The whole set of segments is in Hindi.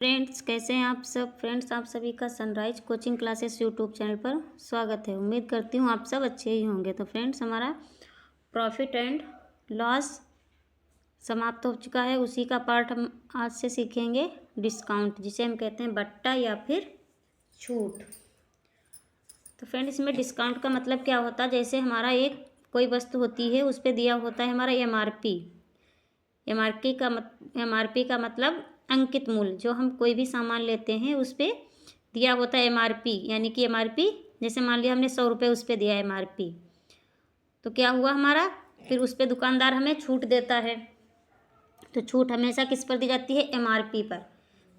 फ्रेंड्स, कैसे हैं आप सब। फ्रेंड्स, आप सभी का sunrise coaching classes YouTube channel पर स्वागत है। उम्मीद करती हूँ आप सब अच्छे ही होंगे। तो फ्रेंड्स, हमारा प्रॉफिट एंड लॉस समाप्त हो चुका है। उसी का पार्ट हम आज से सीखेंगे डिस्काउंट, जिसे हम कहते हैं बट्टा या फिर छूट। तो फ्रेंड्स, इसमें डिस्काउंट का मतलब क्या होता है। जैसे हमारा एक कोई वस्तु होती है, उस पर दिया होता है हमारा एमआरपी। एमआरपी का मतलब अंकित मूल्य। जो हम कोई भी सामान लेते हैं उस पर दिया होता है एमआरपी, यानी कि एमआरपी जैसे मान लिया हमने 100 रुपये उस पर दिया एमआरपी, तो क्या हुआ हमारा, फिर उस पर दुकानदार हमें छूट देता है। तो छूट हमेशा किस पर दी जाती है? एमआरपी पर।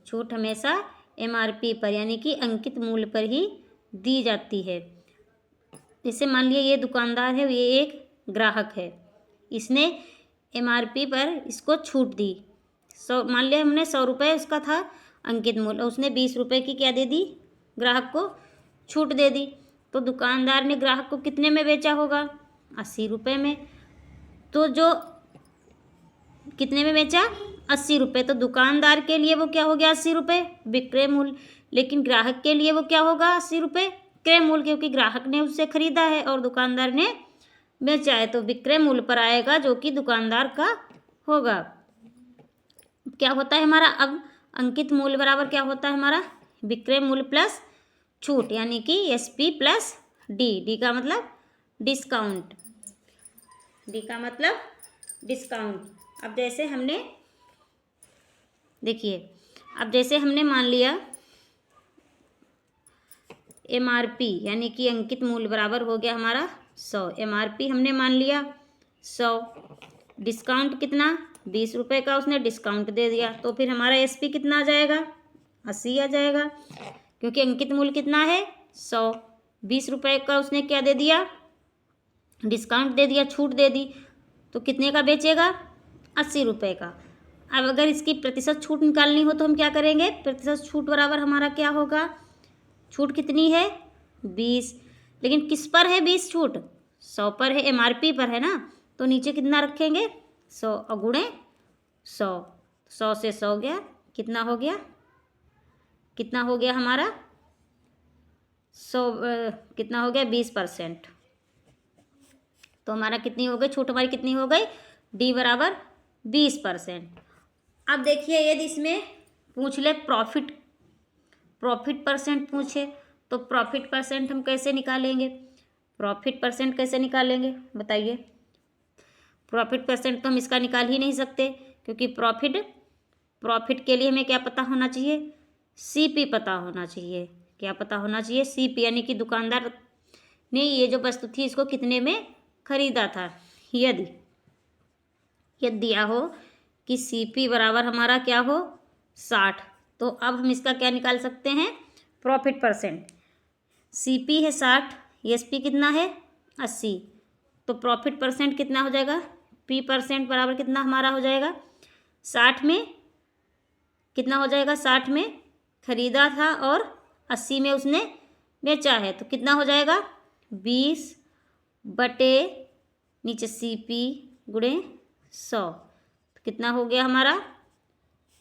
छूट हमेशा एमआरपी पर यानी कि अंकित मूल्य पर ही दी जाती है। जैसे मान लिया ये दुकानदार है, ये एक ग्राहक है, इसने एमआरपी पर इसको छूट दी। मान लिया हमने 100 रुपये उसका था अंकित मूल्य, उसने 20 रुपये की क्या दे दी? ग्राहक को छूट दे दी। तो दुकानदार ने ग्राहक को कितने में बेचा होगा? 80 रुपये में। तो जो कितने में बेचा? 80 रुपये। तो दुकानदार के लिए वो क्या हो गया? 80 रुपये विक्रय मूल्य। लेकिन ग्राहक के लिए वो क्या होगा? 80 रुपये क्रय मूल्य, क्योंकि ग्राहक ने उससे खरीदा है और दुकानदार ने बेचा है। तो विक्रय मूल्य पर आएगा, जो कि दुकानदार का होगा। क्या होता है हमारा अब? अंकित मूल्य बराबर क्या होता है हमारा? विक्रय मूल्य प्लस छूट, यानी कि एसपी प्लस डी। डी का मतलब डिस्काउंट। डी का मतलब डिस्काउंट। अब जैसे हमने देखिए, अब जैसे हमने मान लिया एमआरपी यानी कि अंकित मूल्य बराबर हो गया हमारा 100। एमआरपी हमने मान लिया 100, डिस्काउंट कितना? 20 रुपये का उसने डिस्काउंट दे दिया। तो फिर हमारा एसपी कितना आ जाएगा? 80 आ जाएगा, क्योंकि अंकित मूल्य कितना है? 100। 20 रुपये का उसने क्या दे दिया? डिस्काउंट दे दिया, छूट दे दी। तो कितने का बेचेगा? 80 रुपये का। अब अगर इसकी प्रतिशत छूट निकालनी हो तो हम क्या करेंगे? प्रतिशत छूट बराबर हमारा क्या होगा? छूट कितनी है? 20। लेकिन किस पर है 20 छूट? 100 पर है, एमआरपी पर है ना। तो नीचे कितना रखेंगे? 100 गुणे 100। 100 से 100 गया, कितना हो गया? कितना हो गया हमारा? 100 कितना हो गया? 20%। तो हमारा कितनी हो गई छूट? हमारी कितनी हो गई? डी बराबर 20%। अब देखिए, यदि इसमें पूछ ले प्रॉफिट परसेंट पूछे, तो प्रॉफिट परसेंट हम कैसे निकालेंगे? प्रॉफिट परसेंट कैसे निकालेंगे बताइए? प्रॉफिट परसेंट तो हम इसका निकाल ही नहीं सकते, क्योंकि प्रॉफिट के लिए हमें क्या पता होना चाहिए? सीपी पता होना चाहिए। क्या पता होना चाहिए? सीपी, यानी कि दुकानदार ने ये जो वस्तु थी इसको कितने में खरीदा था। यदि दिया हो कि सीपी बराबर हमारा क्या हो? 60, तो अब हम इसका क्या निकाल सकते हैं? Profit percent. सीपी है 60, एसपी कितना है? 80। तो प्रॉफिट परसेंट कितना हो जाएगा? पी परसेंट बराबर कितना हमारा हो जाएगा? 60 में कितना हो जाएगा? 60 में खरीदा था और 80 में उसने बेचा है, तो कितना हो जाएगा? 20 बटे नीचे सीपी गुणे 100। तो कितना हो गया हमारा?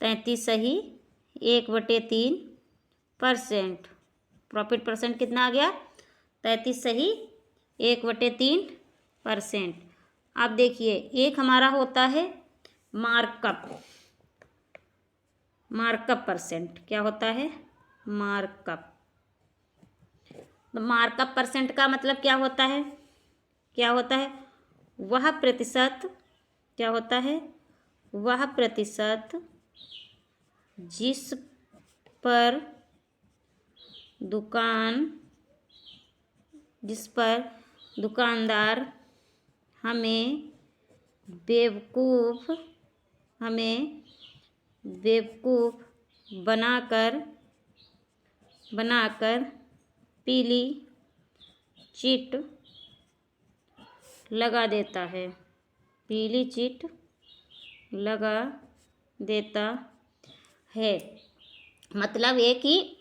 33 सही 1/3%। प्रॉफिट परसेंट कितना आ गया? 33 सही 1/3%। अब देखिए, एक हमारा होता है मार्कअप परसेंट। क्या होता है? मार्कअप। मार्कअप परसेंट का मतलब क्या होता है? क्या होता है? वह प्रतिशत, क्या होता है? वह प्रतिशत जिस पर दुकानदार हमें बेवकूफ़ बनाकर पीली चिट लगा देता है। पीली चिट लगा देता है मतलब ये कि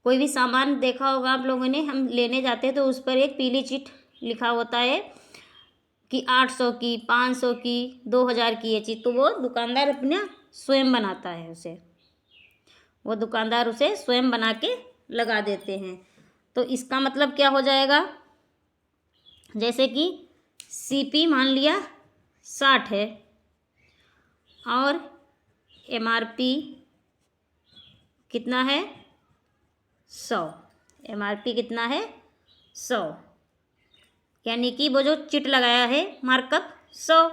कोई भी सामान देखा होगा आप लोगों ने, हम लेने जाते हैं तो उस पर एक पीली चिट लिखा होता है कि 800 की, 500 की, 2000 की ये चीज़, तो वो दुकानदार अपना स्वयं बनाता है उसे। वो दुकानदार उसे स्वयं बना के लगा देते हैं। तो इसका मतलब क्या हो जाएगा, जैसे कि CP मान लिया 60 है और MRP कितना है 100। MRP कितना है 100, यानी कि वो जो चिट लगाया है मार्कअप 100,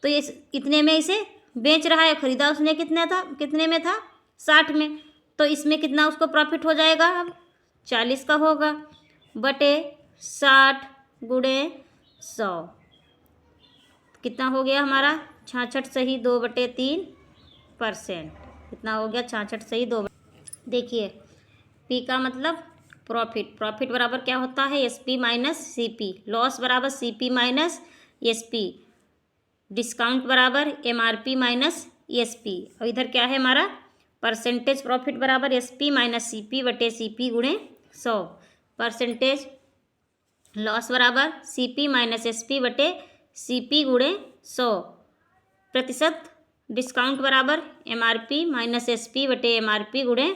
तो ये इतने में इसे बेच रहा है। ख़रीदा उसने कितने में था 60 में, तो इसमें कितना उसको प्रॉफिट हो जाएगा, अब 40 का होगा बटे 60 गुणे 100, कितना हो गया हमारा 66 सही 2/3%। कितना हो गया 66 सही 2। देखिए P का मतलब प्रॉफिट बराबर क्या होता है SP माइनस CP, लॉस बराबर CP माइनस SP, डिस्काउंट बराबर MRP माइनस SP, और इधर क्या है हमारा परसेंटेज प्रॉफिट बराबर SP माइनस CP बटे CP गुणे 100, परसेंटेज लॉस बराबर CP माइनस SP बटे CP गुणे 100, प्रतिशत डिस्काउंट बराबर MRP माइनस SP बटे MRP गुणे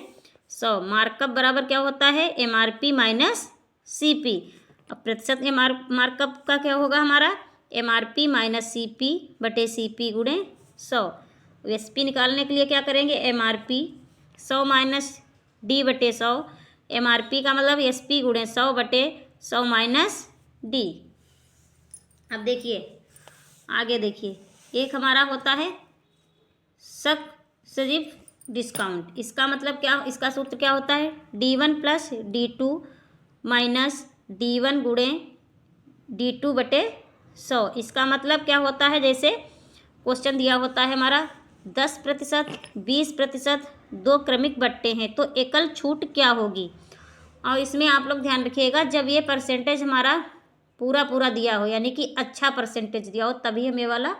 100, मार्कअप बराबर क्या होता है MRP माइनस CP। अब प्रतिशत मार्कअप का क्या होगा हमारा MRP माइनस CP बटे CP गुणे 100। SP निकालने के लिए क्या करेंगे MRP 100 माइनस D बटे 100, MRP का मतलब SP गुणे 100 बटे 100 माइनस D। अब देखिए आगे देखिए, एक हमारा होता है सजीव डिस्काउंट, इसका मतलब क्या, इसका सूत्र क्या होता है D1 plus D2 minus D1 गुणे D2 बटे 100। इसका मतलब क्या होता है, जैसे क्वेश्चन दिया होता है हमारा 10%, 20%, 2 क्रमिक बट्टे हैं तो एकल छूट क्या होगी। और इसमें आप लोग ध्यान रखिएगा, जब ये परसेंटेज हमारा पूरा दिया हो, यानी कि अच्छा परसेंटेज दिया हो, तभी हम ये वाला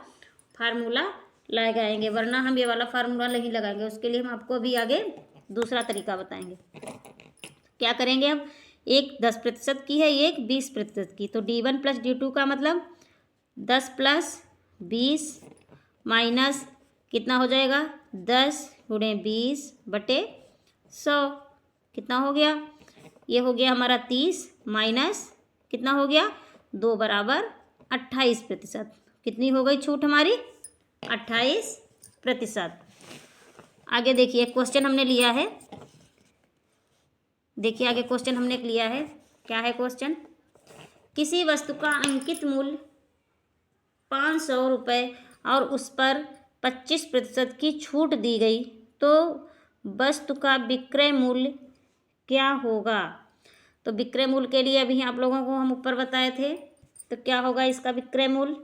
फार्मूला लगाएंगे, वरना हम ये वाला फार्मूला नहीं लगाएंगे। उसके लिए हम आपको अभी आगे दूसरा तरीका बताएंगे। क्या करेंगे, अब एक 10% की है, एक 20% की, तो D1 प्लस D2 का मतलब 10 प्लस 20 माइनस कितना हो जाएगा 10 गुणे 20 बटे 100, कितना हो गया, ये हो गया हमारा 30 माइनस कितना हो गया 2 बराबर 28%। कितनी हो गई छूट हमारी 28%। आगे देखिए क्वेश्चन हमने लिया है, देखिए आगे क्वेश्चन हमने लिया है, क्या है क्वेश्चन, किसी वस्तु का अंकित मूल्य 500 रुपये और उस पर 25% की छूट दी गई, तो वस्तु का विक्रय मूल्य क्या होगा। तो विक्रय मूल्य के लिए अभी आप लोगों को हम ऊपर बताए थे, तो क्या होगा इसका विक्रय मूल्य,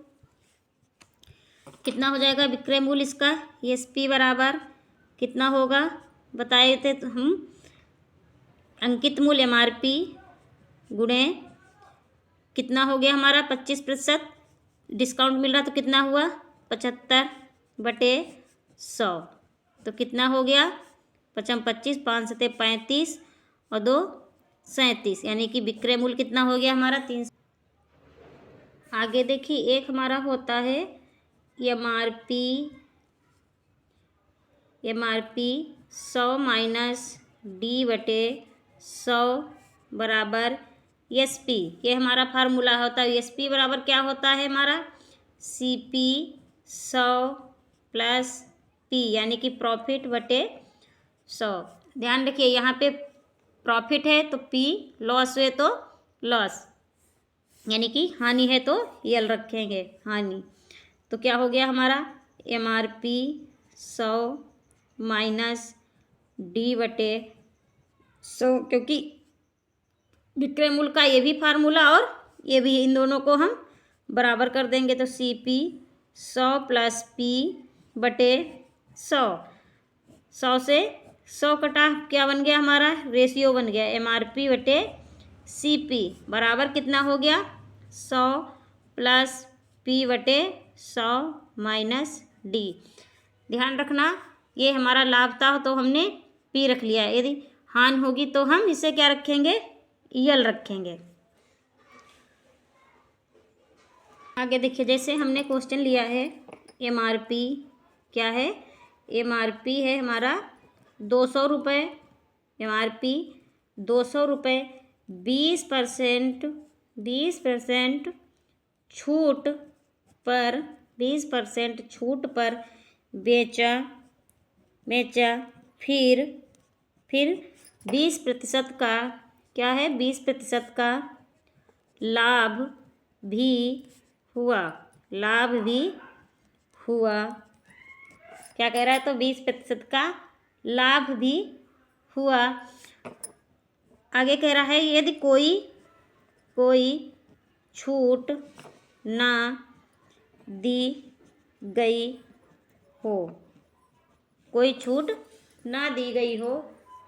कितना हो जाएगा विक्रय मूल्य इसका, SP बराबर कितना होगा बताए थे तो हम, अंकित मूल्य MRP गुणे कितना हो गया हमारा 25%, डिस्काउंट मिल रहा तो कितना हुआ 75 बटे 100, तो कितना हो गया 25, 5 सते 35 और 2 37, यानी कि विक्रय मूल्य कितना हो गया हमारा 300। आगे देखिए एक हमारा होता है MRP 100 माइनस D बटे 100 बराबर SP, ये हमारा फार्मूला होता है। SP बराबर क्या होता है हमारा CP 100 प्लस P, यानी कि प्रॉफिट बटे 100। ध्यान रखिए यहाँ पे प्रॉफिट है तो P, लॉस हुए तो लॉस, यानी कि हानि है तो यल रखेंगे हानि। तो क्या हो गया हमारा MRP 100 माइनस D बटे 100, क्योंकि विक्रय मूल्य का ये भी फार्मूला और ये भी, इन दोनों को हम बराबर कर देंगे, तो CP 100 प्लस P बटे 100, 100 से 100 कटा क्या बन गया हमारा रेशियो बन गया MRP बटे CP बराबर कितना हो गया 100 प्लस P बटे 100 माइनस D। ध्यान रखना ये हमारा लाभ था तो हमने P रख लिया, यदि हानि होगी तो हम इसे क्या रखेंगे यल रखेंगे। आगे देखिए जैसे हमने क्वेश्चन लिया है MRP क्या है, MRP है हमारा 200 रुपये, MRP 200 रुपये, 20% छूट पर 20% छूट पर बेचा फिर 20% का क्या है, 20% का लाभ भी हुआ। क्या कह रहा है, तो 20% का लाभ भी हुआ। आगे कह रहा है यदि कोई छूट ना दी गई हो, कोई छूट ना दी गई हो,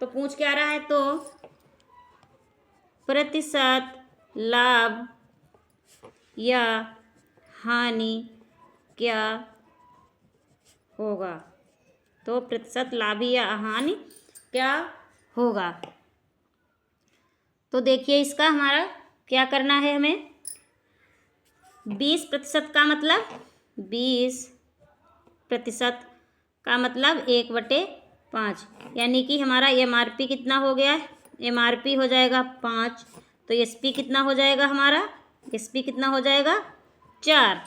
तो पूछ क्या रहा है, तो प्रतिशत लाभ या हानि क्या होगा। तो प्रतिशत लाभ या हानि क्या होगा। तो देखिए इसका हमारा क्या करना है, हमें 20% का मतलब 20% का मतलब 1/5, यानी कि हमारा MRP कितना हो गया, MRP हो जाएगा 5, तो SP कितना हो जाएगा हमारा, SP कितना हो जाएगा 4,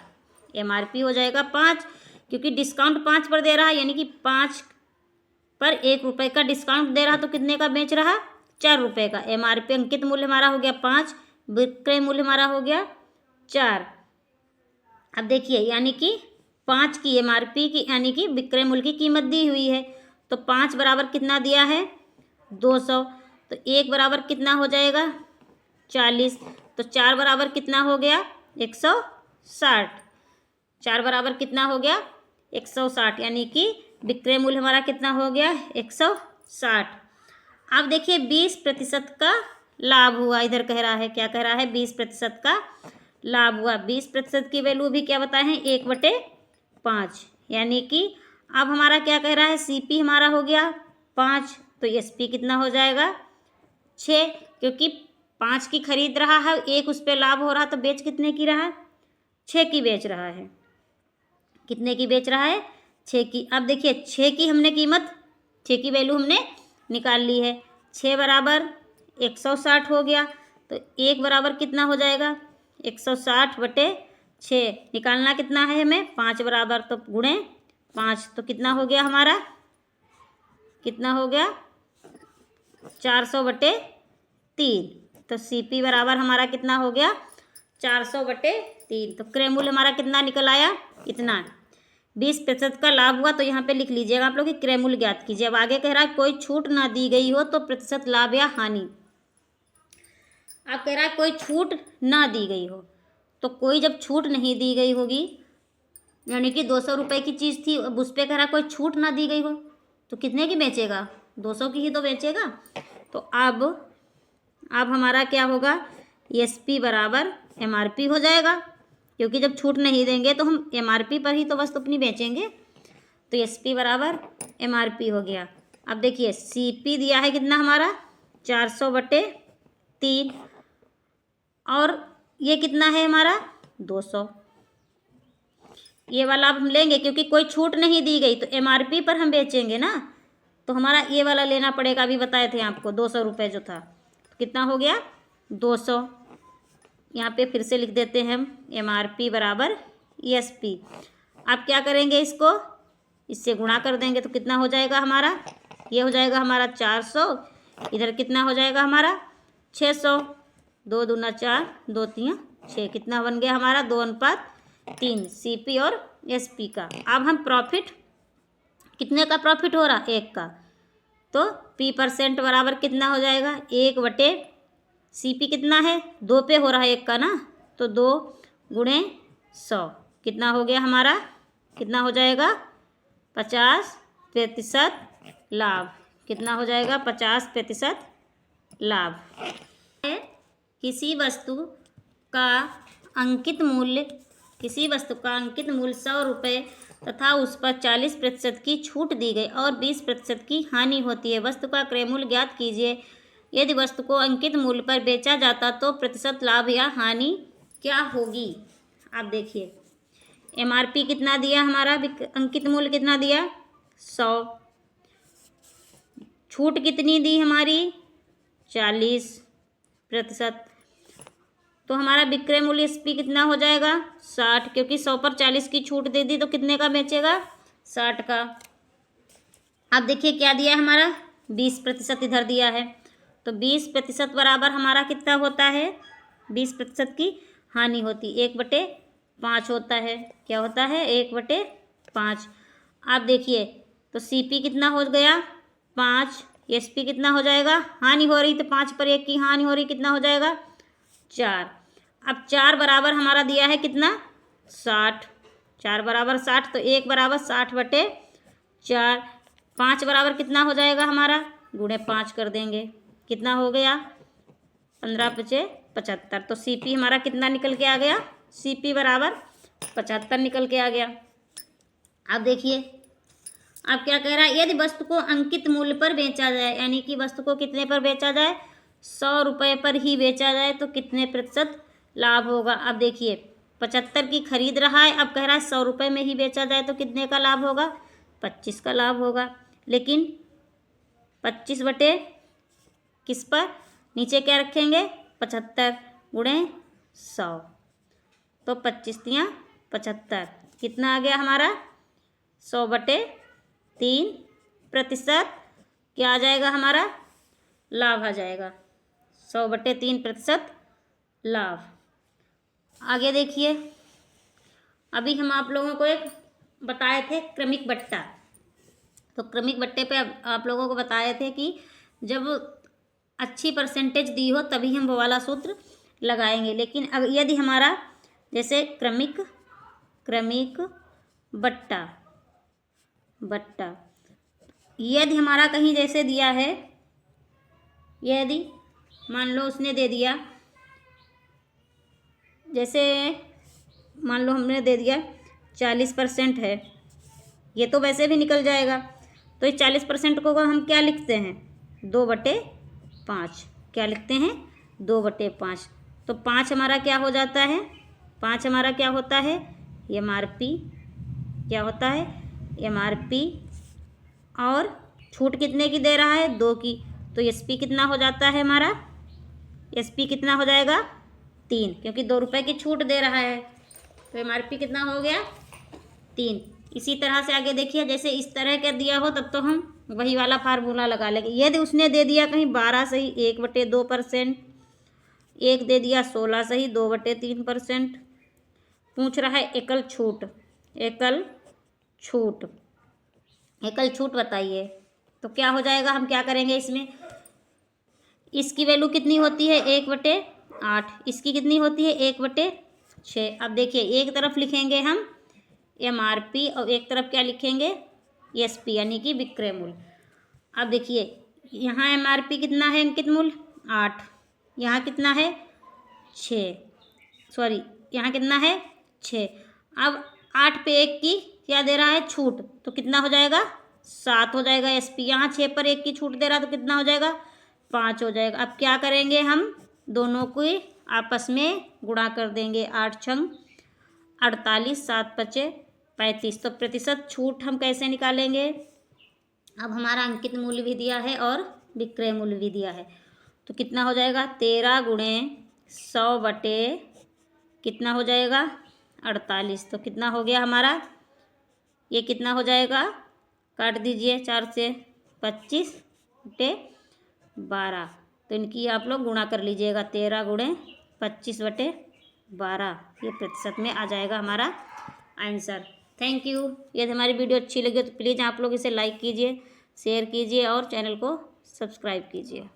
MRP हो जाएगा 5, क्योंकि डिस्काउंट 5 पर दे रहा है, यानी कि 5 पर 1 रुपये का डिस्काउंट दे रहा, तो कितने का बेच रहा, 4 रुपये का। MRP अंकित मूल्य हमारा हो गया 5, विक्रय मूल्य हमारा हो गया 4। अब देखिए यानी कि 5 की MRP की यानी कि विक्रय मूल्य की कीमत दी हुई है, तो 5 बराबर कितना दिया है 200, तो 1 बराबर कितना हो जाएगा 40, तो 4 बराबर कितना हो गया 160, 4 बराबर कितना हो गया 160, यानी कि विक्रय मूल्य हमारा कितना हो गया 160। अब देखिए 20% का लाभ हुआ, इधर कह रहा है, क्या कह रहा है 20% का लाभ हुआ। 20% की वैल्यू भी क्या बताए हैं 1/5, यानी कि अब हमारा क्या कह रहा है, CP हमारा हो गया 5, तो SP कितना हो जाएगा 6, क्योंकि 5 की खरीद रहा है, 1 उस पर लाभ हो रहा, तो बेच कितने की रहा है 6 की बेच रहा है, कितने की बेच रहा है 6 की। अब देखिए 6 की हमने कीमत 6 की वैल्यू हमने निकाल ली है, 6 बराबर 160 हो गया, तो 1 बराबर कितना हो जाएगा 160/6, निकालना कितना है हमें 5 बराबर, तो गुणे 5, तो कितना हो गया हमारा, कितना हो गया 400/3, तो CP बराबर हमारा कितना हो गया 400/3, तो क्रय मूल्य हमारा कितना निकल आया इतना। 20% का लाभ हुआ, तो यहाँ पे लिख लीजिएगा आप लोग कि क्रय मूल्य ज्ञात कीजिए। अब आगे कह रहा है कोई छूट ना दी गई हो तो प्रतिशत लाभ या हानि। अब कह रहा है कोई छूट ना दी गई हो, तो कोई जब छूट नहीं दी गई होगी, यानी कि 200 रुपये की चीज़ थी, अब उस पर कह रहा है कोई छूट ना दी गई हो, तो कितने की बेचेगा 200 की ही तो बेचेगा। तो अब हमारा क्या होगा, SP बराबर MRP हो जाएगा, क्योंकि जब छूट नहीं देंगे तो हम MRP पर ही तो वस्तु अपनी बेचेंगे, तो SP बराबर MRP हो गया। अब देखिए CP दिया है कितना हमारा 400/3, और ये कितना है हमारा 200, ये वाला अब हम लेंगे क्योंकि कोई छूट नहीं दी गई, तो MRP पर हम बेचेंगे ना, तो हमारा ये वाला लेना पड़ेगा, अभी बताए थे आपको 200 रुपये जो था, तो कितना हो गया 200। यहाँ पे फिर से लिख देते हैं हम MRP बराबर SP। अब क्या करेंगे, इसको इससे गुणा कर देंगे, तो कितना हो जाएगा हमारा, ये हो जाएगा हमारा 400, इधर कितना हो जाएगा हमारा 600, 2 दूना 4, 2 3 6, कितना बन गया हमारा 2:3 CP और SP का। अब हम प्रॉफिट, कितने का प्रॉफिट हो रहा 1 का, तो P% बराबर कितना हो जाएगा 1/CP, कितना है 2 पे हो रहा है 1 का ना, तो 2 गुणे 100, कितना हो गया हमारा, कितना हो जाएगा 50% लाभ, कितना हो जाएगा 50% लाभ। किसी वस्तु का अंकित मूल्य 100 रुपये तथा उस पर 40% की छूट दी गई और 20% की हानि होती है। वस्तु का क्रय मूल्य ज्ञात कीजिए। यदि वस्तु को अंकित मूल्य पर बेचा जाता तो प्रतिशत लाभ या हानि क्या होगी। आप देखिए MRP कितना दिया हमारा, अंकित मूल्य कितना दिया 100, छूट कितनी दी हमारी 40%। तो हमारा विक्रय मूल्य SP कितना हो जाएगा 60, क्योंकि 100 पर 40 की छूट दे दी तो कितने का बेचेगा 60 का। अब देखिए क्या दिया है हमारा 20% इधर दिया है, तो 20% बराबर हमारा कितना होता है 20% की हानि होती 1/5 होता है। क्या होता है 1/5। आप देखिए तो CP कितना हो गया 5, SP कितना हो जाएगा, हानि हो रही तो 5 पर 1 की हानि हो रही, कितना हो जाएगा 4। अब 4 बराबर हमारा दिया है कितना 60, 4 बराबर 60, तो 1 बराबर 60/4। 5 बराबर कितना हो जाएगा हमारा, गुणे 5 कर देंगे, कितना हो गया 15×5 = 75। तो CP हमारा कितना निकल के आ गया, CP बराबर 75 निकल के आ गया। अब देखिए अब क्या कह रहा है, यदि वस्तु को अंकित मूल्य पर बेचा जाए, यानी कि वस्तु को कितने पर बेचा जाए 100 रुपये पर ही बेचा जाए तो कितने प्रतिशत लाभ होगा। अब देखिए 75 की खरीद रहा है, अब कह रहा है 100 रुपये में ही बेचा जाए तो कितने का लाभ होगा 25 का लाभ होगा। लेकिन 25 बटे किस पर, नीचे क्या रखेंगे 75 गुणे 100, तो 25×3 = 75, कितना आ गया हमारा 100/3% क्या आ जाएगा हमारा लाभ आ जाएगा, 100/3% लाभ। आगे देखिए अभी हम आप लोगों को एक बताए थे क्रमिक बट्टा, तो क्रमिक बट्टे पे आप लोगों को बताए थे कि जब अच्छी परसेंटेज दी हो तभी हम वो वाला सूत्र लगाएंगे। लेकिन यदि हमारा जैसे क्रमिक बट्टा यदि हमारा कहीं जैसे दिया है, यदि मान लो उसने दे दिया, जैसे मान लो हमने दे दिया 40% है, ये तो वैसे भी निकल जाएगा, तो इस 40% को हम क्या लिखते हैं 2/5, क्या लिखते हैं 2/5। तो 5 हमारा क्या हो जाता है, 5 हमारा क्या होता है MRP, क्या होता है MRP, और छूट कितने की दे रहा है 2 की, तो SP कितना हो जाता है हमारा, SP कितना हो जाएगा 3, क्योंकि 2 रुपये की छूट दे रहा है, तो MRP कितना हो गया 3। इसी तरह से आगे देखिए, जैसे इस तरह का दिया हो तब तो हम वही वाला फार्मूला लगा लेंगे। यदि उसने दे दिया कहीं 12 सही 1/2%, एक दे दिया 16 सही 2/3%, पूछ रहा है एकल छूट बताइए, तो क्या हो जाएगा, हम क्या करेंगे इसमें, इसकी वैल्यू कितनी होती है 1/8, इसकी कितनी होती है 1/6। अब देखिए एक तरफ लिखेंगे हम MRP और एक तरफ क्या लिखेंगे SP, यानी कि विक्रय मूल्य। अब देखिए यहाँ MRP कितना है अंकित मूल्य 8, यहाँ कितना है 6, सॉरी यहाँ कितना है 6। अब 8 पे 1 की क्या दे रहा है छूट, तो कितना हो जाएगा 7 हो जाएगा SP। यहाँ 6 पर 1 की छूट दे रहा है तो कितना हो जाएगा 5 हो जाएगा। अब क्या करेंगे हम दोनों को आपस में गुणा कर देंगे, 8×6 = 48, 7×5 = 35। तो प्रतिशत छूट हम कैसे निकालेंगे, अब हमारा अंकित मूल्य भी दिया है और विक्रय मूल्य भी दिया है, तो कितना हो जाएगा 13 × 100 बटे कितना हो जाएगा 48, तो कितना हो गया हमारा, ये कितना हो जाएगा, काट दीजिए 4 से 25/12, तो इनकी आप लोग गुणा कर लीजिएगा, 13 × 25/12, ये प्रतिशत में आ जाएगा हमारा आंसर। Thank you. यदि हमारी वीडियो अच्छी लगी तो प्लीज़ आप लोग इसे लाइक कीजिए, शेयर कीजिए और चैनल को सब्सक्राइब कीजिए।